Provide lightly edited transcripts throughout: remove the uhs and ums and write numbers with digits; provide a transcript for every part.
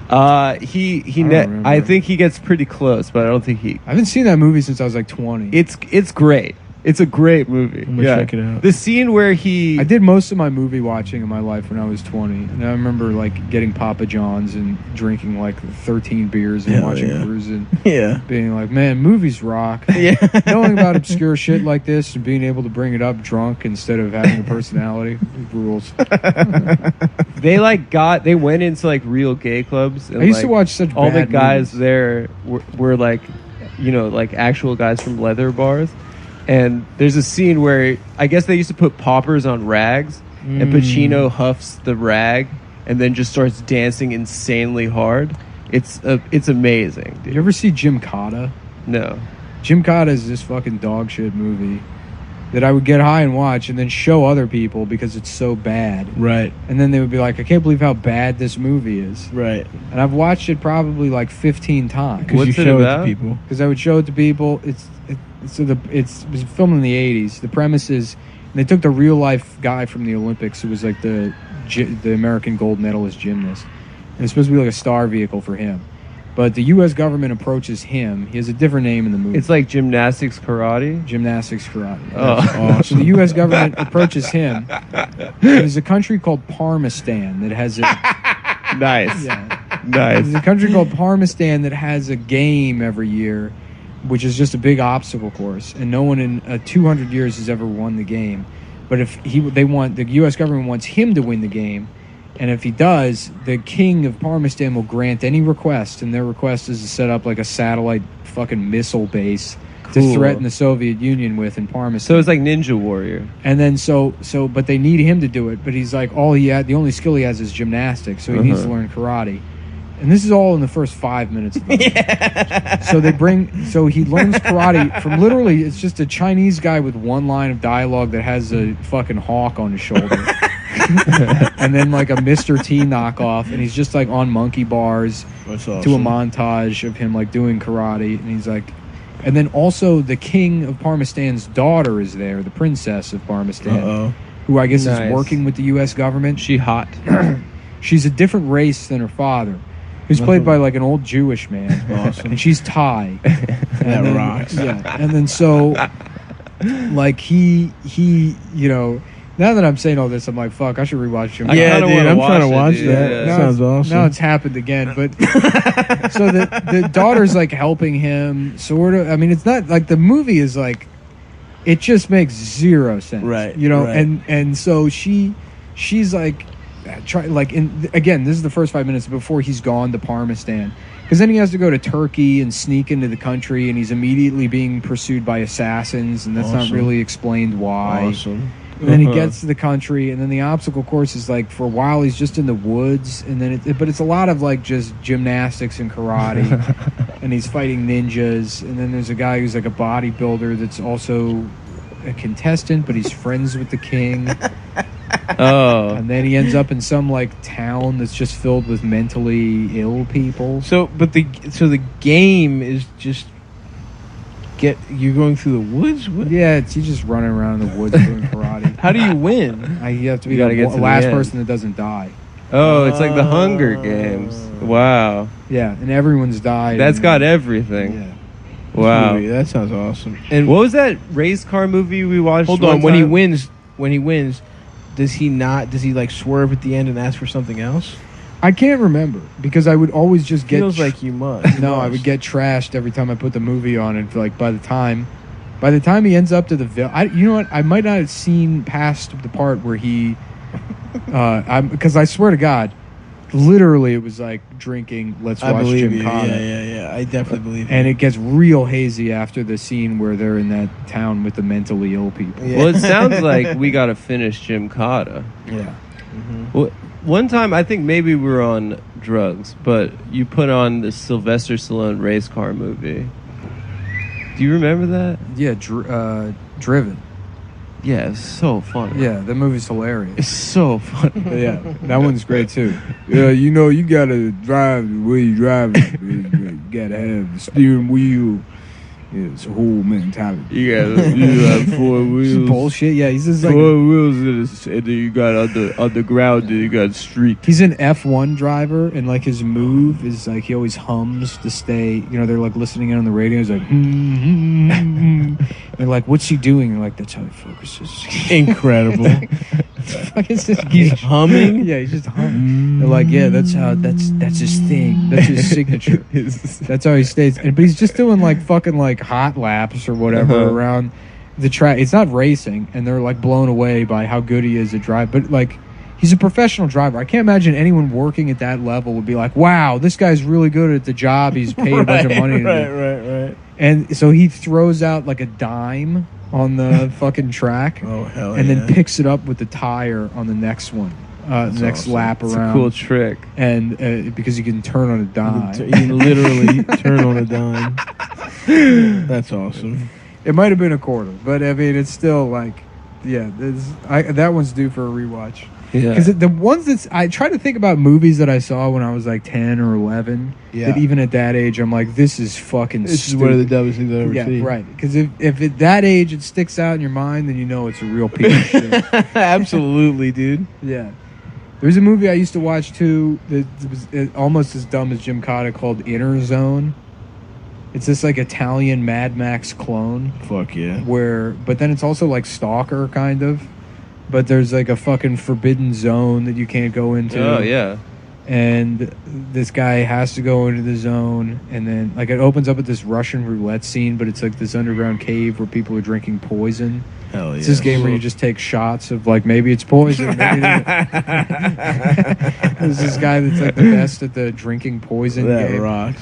I think he gets pretty close, but I don't think he. I haven't seen that movie since I was like 20. It's great. It's a great movie. I'm gonna check it out. The scene where I did most of my movie watching in my life when I was 20, and I remember like getting Papa John's and drinking like 13 beers and watching Cruisin'. Yeah. Being like, man, movies rock. Yeah. Knowing about obscure shit like this and being able to bring it up drunk instead of having a personality rules. They went into like real gay clubs. And, I used to watch such all bad the guys movies. there were like, like actual guys from leather bars. And there's a scene where I guess they used to put poppers on rags, and Pacino huffs the rag and then just starts dancing insanely hard. It's amazing, dude. Did you ever see Gymkata? No. Gymkata is this fucking dog shit movie that I would get high and watch and then show other people because it's so bad. Right. And then they would be like, I can't believe how bad this movie is. Right. And I've watched it probably like 15 times. Because you show it to people. Because I would show it to people. It was filmed in the 80s. The premise is they took the real life guy from the Olympics who was like the American gold medalist gymnast. And it's supposed to be like a star vehicle for him. But the U.S. government approaches him. He has a different name in the movie. It's like gymnastics karate? Gymnastics karate. Oh. Awesome. So the U.S. government approaches him. There's a country called Parmistan that has a... Nice. Yeah. Nice. There's a country called Parmistan that has a game every year, which is just a big obstacle course. And no one in 200 years has ever won the game. But if the U.S. government wants him to win the game, and if he does, the king of Parmistan will grant any request, and their request is to set up like a satellite fucking missile base to threaten the Soviet Union with in Parmistan. So it's like Ninja Warrior. And then but they need him to do it. But he's like, the only skill he has is gymnastics, so he needs to learn karate. And this is all in the first 5 minutes of the movie. So he learns karate from literally, it's just a Chinese guy with one line of dialogue that has a fucking hawk on his shoulder. And then like a Mr. T knockoff, and he's just like on monkey bars. That's awesome. To a montage of him like doing karate, and he's like, and then also the king of Parmistan's daughter is there, the princess of Parmistan, who I guess is working with the U.S. government. She hot. She's a different race than her father, who's played by like an old Jewish man. Awesome. And she's Thai. That rocks. Yeah, and then so like he now that I'm saying all this, I'm like, fuck, I should rewatch Jimkata. Yeah, dude, I'm trying to watch that. Yeah. That sounds awesome. Now it's happened again, but so the daughter's like helping him, sort of. I mean, it's not like the movie is like, it just makes zero sense, right? Right. And so she's like, again, this is the first 5 minutes before he's gone to Parmistan, because then he has to go to Turkey and sneak into the country, and he's immediately being pursued by assassins, and that's not really explained why. Awesome. And then he gets to the country, and then the obstacle course is like, for a while he's just in the woods, and then but it's a lot of like just gymnastics and karate, and he's fighting ninjas, and then there's a guy who's like a bodybuilder that's also a contestant, but he's friends with the king. And then he ends up in some like town that's just filled with mentally ill people. So the game is just you're going through the woods? What? Yeah, you just running around in the woods doing karate. How do you win? You have to be You gotta the get to the last end. person that doesn't die. Oh, it's like the Hunger Games. Wow. Yeah, and everyone's died. That's got everything. Yeah. Wow. Movie, that sounds awesome. And what was that race car movie we watched? Hold on, when he wins, does he like swerve at the end and ask for something else? I can't remember because I would always just get. Feels like you must. No, I would get trashed every time I put the movie on, and like by the time he ends up to the you know what? I might not have seen past the part where he, because I swear to God, literally it was like drinking. Let's watch Gymkata. Yeah. I definitely believe. And it gets real hazy after the scene where they're in that town with the mentally ill people. Yeah. Well, it sounds like we got to finish Jimkata. Yeah. Mm-hmm. Well, one time, I think maybe we were on drugs, but you put on the Sylvester Stallone race car movie. Do you remember that? Yeah, Driven. Yeah, it's so funny. Yeah, that movie's hilarious. It's so funny. Yeah, that one's great too. Yeah, you gotta drive the way you drive. You gotta have the steering wheel. Yeah, it's a whole mentality. You got 4 It's wheels. bullshit. Yeah, he's just 4 like wheels, and then you got on the ground, then you got street. he's an F1 driver, and like his move is like he always hums to stay. You know, they're like listening in on the radio. He's like, and they're like, "What's he doing?" And like, "That's how he focuses." Incredible. He's humming? Yeah, he's just humming. They're like, "Yeah, that's his thing. That's his signature. That's how he stays." But he's just doing like fucking like hot laps or whatever around the track. It's not racing, and they're like blown away by how good he is at drive. But like, he's a professional driver. I can't imagine anyone working at that level would be like, "Wow, this guy's really good at the job. He's paid a bunch of money to do." Right. And so he throws out like a dime on the fucking track, Oh, hell and yeah. then picks it up with the tire on the next one, the next awesome. lap It's around. a cool trick. And because you can turn on a dime. You can literally turn on a dime. That's awesome. It might have been a quarter, but I mean, it's still like, yeah, that one's due for a rewatch. Yeah. Because the ones I try to think about movies that I saw when I was like 10 or 11. Yeah. That even at that age, I'm like, this is fucking This is stupid. one of the dumbest things I've ever Yeah, seen. right. Because if at that age it sticks out in your mind, then you know it's a real piece of shit. Absolutely, dude. Yeah. There's a movie I used to watch too that was almost as dumb as Gymkata called Inner Zone. It's this like Italian Mad Max clone Fuck yeah. but then it's also like Stalker kind of. But there's like a fucking forbidden zone that you can't go into. Oh yeah. And this guy has to go into the zone, and then like it opens up at this Russian roulette scene, but it's like this underground cave where people are drinking poison. Hell yeah. It's this game where you just take shots of like maybe it's poison. Maybe it isn't. There's this guy that's like the best at the drinking poison That game. rocks.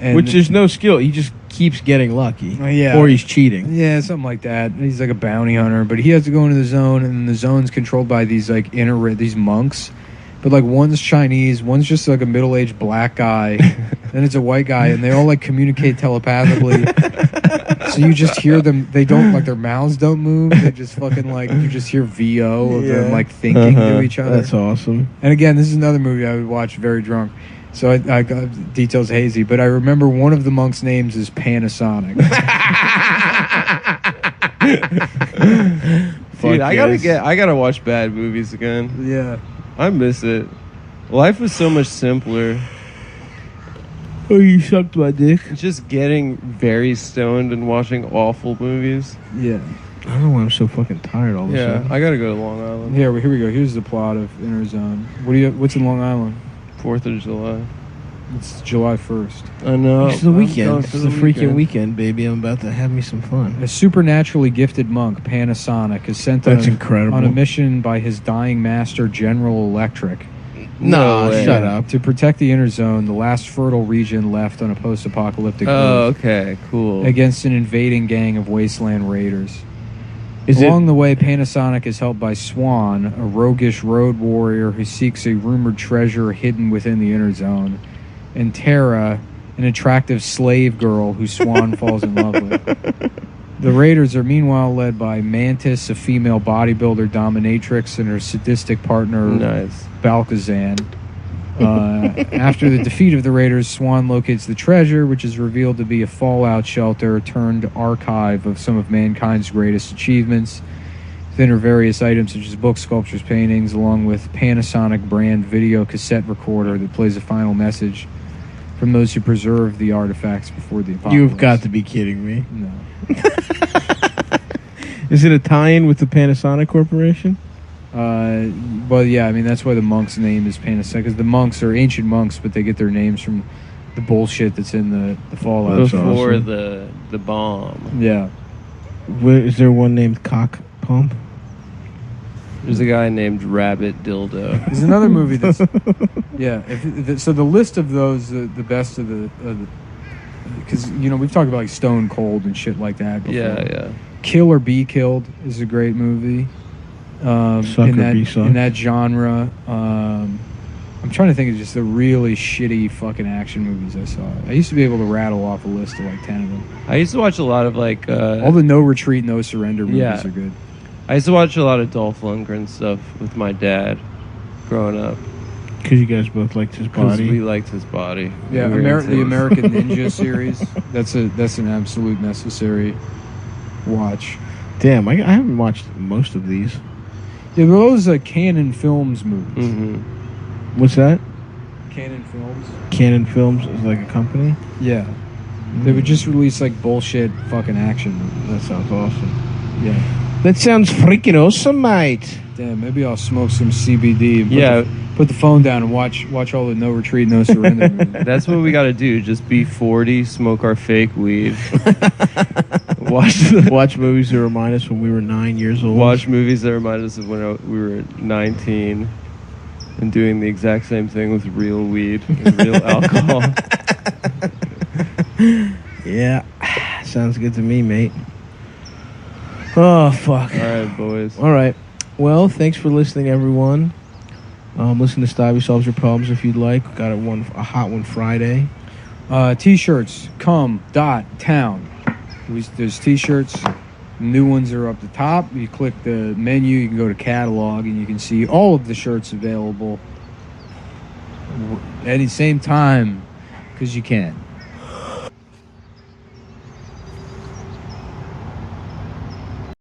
And Which is no skill. He just keeps getting lucky. Yeah. Or he's cheating. Yeah, something like that. He's like a bounty hunter, but he has to go into the zone, and the zone's controlled by these like these monks. But like one's Chinese, one's just like a middle-aged black guy, then it's a white guy, and they all like communicate telepathically. So you just hear them. They don't like their mouths don't move. They just fucking like you just hear VO of them like thinking to each other. That's awesome. And again, this is another movie I would watch very drunk. So I got details hazy, but I remember one of the monks' names is Panasonic. Dude, I yes. gotta watch bad movies again. Yeah. I miss it. Life was so much simpler. Oh, you sucked my dick. Just getting very stoned and watching awful movies. Yeah. I don't know why I'm so fucking tired all of a Yeah, sudden. I gotta go to Long Island. Here we go. Here's the plot of Inner Zone. What's in Long Island? 4th of July. It's July 1st. I know. It's the I'm weekend. going It's for the freaking weekend, baby. I'm about to have me some fun. A supernaturally gifted monk, Panasonic, is sent That's incredible. on a mission by his dying master, General Electric, No, way. shut up. to protect the Inner Zone, the last fertile region left on a post-apocalyptic Oh, Earth, okay, cool. against an invading gang of wasteland raiders. Is Along the way, Panasonic is helped by Swan, a roguish road warrior who seeks a rumored treasure hidden within the Inner Zone, and Tara, an attractive slave girl who Swan falls in love with. The raiders are meanwhile led by Mantis, a female bodybuilder dominatrix, and her sadistic partner, Nice. Balkazan. After the defeat of the raiders, Swan locates the treasure, which is revealed to be a fallout shelter turned archive of some of mankind's greatest achievements. Within are various items such as books, sculptures, paintings, along with Panasonic brand video cassette recorder that plays a final message from those who preserved the artifacts before the apocalypse. You've got to be kidding me. No. Is it a tie-in with the Panasonic Corporation? Well, yeah, I mean, that's why the monk's name is Panasonic, because the monks are ancient monks, but they get their names from the bullshit that's in the Fallout. That's show. Before awesome. the bomb. Yeah. Is there one named Cock Pump? There's a guy named Rabbit Dildo. There's another movie that's... yeah. So the list of those, the best of the... Because, you know, we've talked about like Stone Cold and shit like that before. Yeah. Kill or Be Killed is a great movie. Suck in or that, Be Sucked. in that genre. I'm trying to think of just the really shitty fucking action movies I saw. I used to be able to rattle off a list of like 10 of them. I used to watch a lot of like... All the No Retreat, No Surrender movies Yeah. are good. I used to watch a lot of Dolph Lundgren stuff with my dad growing up. Because you guys both liked his Because body. we liked his body. Yeah, We were into the his- American Ninja series. That's an absolute necessary watch. Damn, I haven't watched most of these. Yeah, those are Canon Films movies. Mhm. What's that? Canon Films. Canon Films is like a company? Yeah, they would just release like bullshit fucking action movies. That sounds awesome. Yeah. That sounds freaking awesome, mate. Damn, maybe I'll smoke some CBD. And Yeah. put the phone down and watch all the No Retreat, No Surrender movies. That's what we got to do. Just be 40, smoke our fake weed, Watch movies that remind us when we were 9 years old. watch movies that remind us of when we were 19, and doing the exact same thing with real weed and real alcohol. Yeah, sounds good to me, mate. Oh, fuck. All right, boys. All right. Well, thanks for listening, everyone. Listen to Stabby Solves Your Problems if you'd like. Got a hot one Friday. T-shirts, come.town. There's T-shirts. New ones are up the top. You click the menu, you can go to catalog, and you can see all of the shirts available at the same time, because you can.